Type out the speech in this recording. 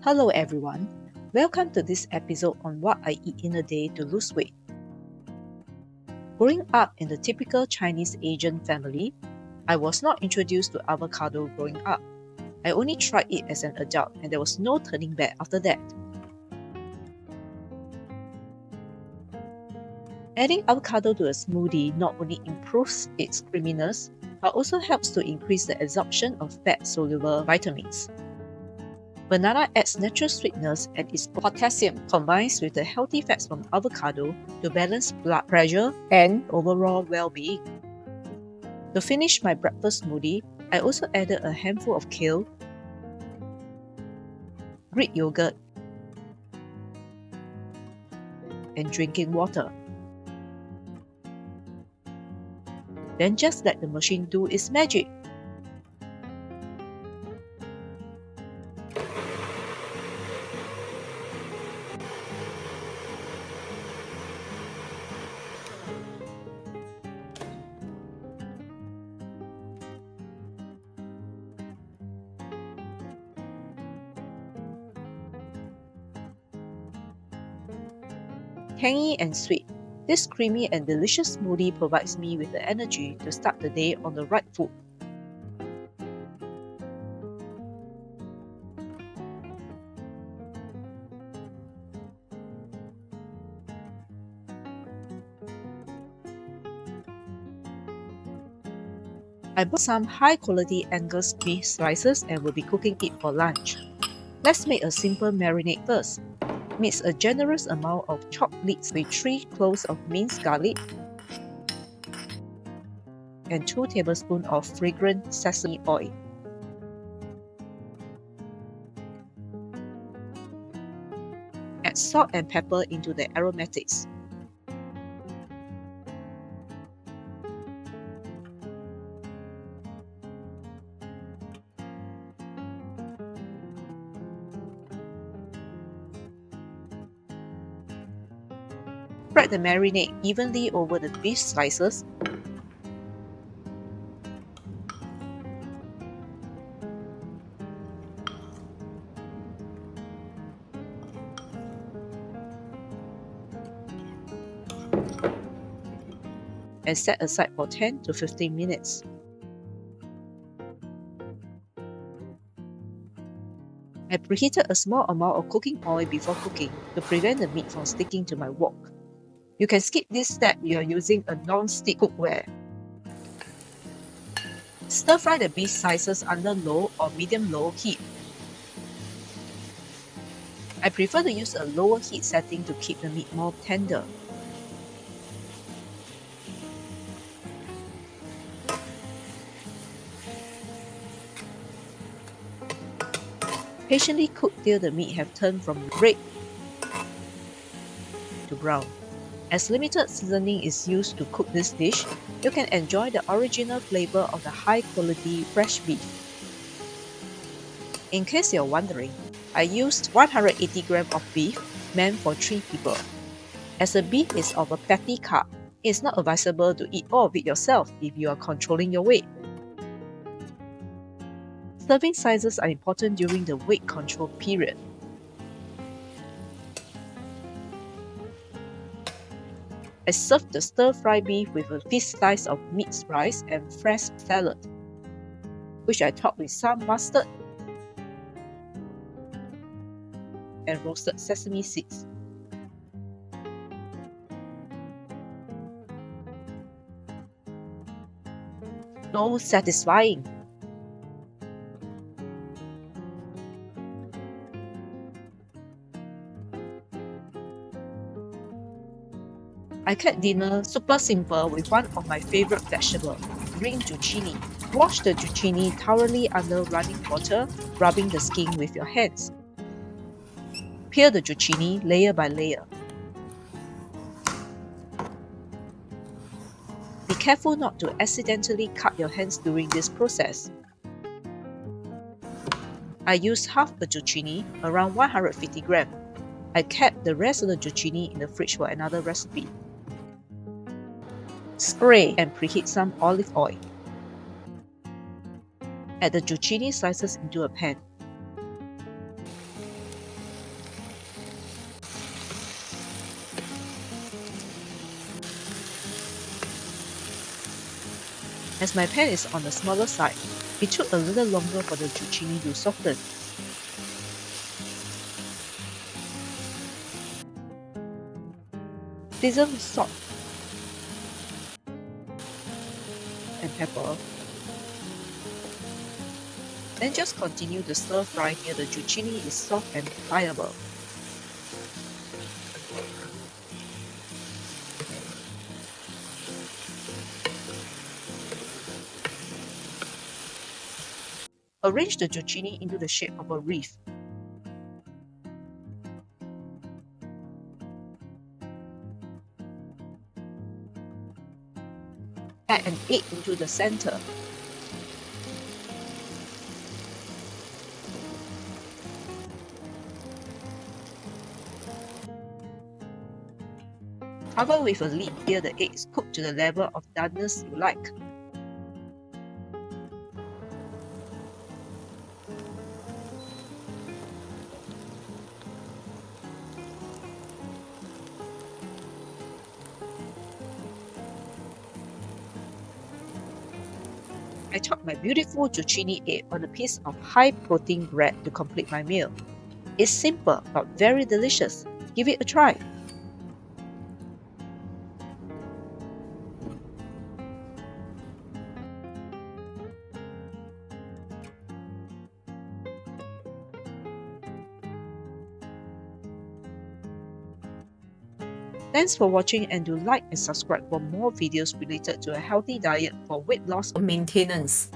Hello everyone, welcome to this episode on what I eat in a day to lose weight. Growing up in the typical Chinese Asian family, I was not introduced to avocado growing up. I only tried it as an adult and there was no turning back after that. Adding avocado to a smoothie not only improves its creaminess, but also helps to increase the absorption of fat-soluble vitamins. Banana adds natural sweetness and its potassium combines with the healthy fats from avocado to balance blood pressure and overall well-being. To finish my breakfast smoothie, I also added a handful of kale, Greek yogurt, and drinking water. Then just let the machine do its magic. Tangy and sweet, this creamy and delicious smoothie provides me with the energy to start the day on the right foot. I bought some high-quality Angus beef slices and will be cooking it for lunch. Let's make a simple marinade first. Mix a generous amount of chopped leeks with 3 cloves of minced garlic and 2 tablespoons of fragrant sesame oil. Add salt and pepper into the aromatics. Spread the marinade evenly over the beef slices. And set aside for 10 to 15 minutes. I preheated a small amount of cooking oil before cooking to prevent the meat from sticking to my wok. You can skip this step if you are using a non-stick cookware. Stir-fry the beef slices under low or medium-low heat. I prefer to use a lower heat setting to keep the meat more tender. Patiently cook till the meat have turned from red to brown. As limited seasoning is used to cook this dish, you can enjoy the original flavor of the high-quality fresh beef. In case you're wondering, I used 180 grams of beef meant for 3 people. As the beef is of a fatty cut, it's not advisable to eat all of it yourself if you are controlling your weight. Serving sizes are important during the weight control period. I served the stir-fry beef with a fish slice of mixed rice and fresh salad, which I topped with some mustard and roasted sesame seeds. So satisfying! I kept dinner super simple with one of my favorite vegetables, green zucchini. Wash the zucchini thoroughly under running water, rubbing the skin with your hands. Peel the zucchini layer by layer. Be careful not to accidentally cut your hands during this process. I used half a zucchini, around 150 grams. I kept the rest of the zucchini in the fridge for another recipe. Spray and preheat some olive oil. Add the zucchini slices into a pan. As my pan is on the smaller side, it took a little longer for the zucchini to soften. Season with salt and pepper. Then just continue to stir fry till the zucchini is soft and pliable. Arrange the zucchini into the shape of a wreath. Add an egg into the center. Cover with a lid till the egg is cooked to the level of doneness you like. I topped my beautiful zucchini egg on a piece of high-protein bread to complete my meal. It's simple but very delicious. Give it a try. Thanks for watching, and do like and subscribe for more videos related to a healthy diet for weight loss or maintenance.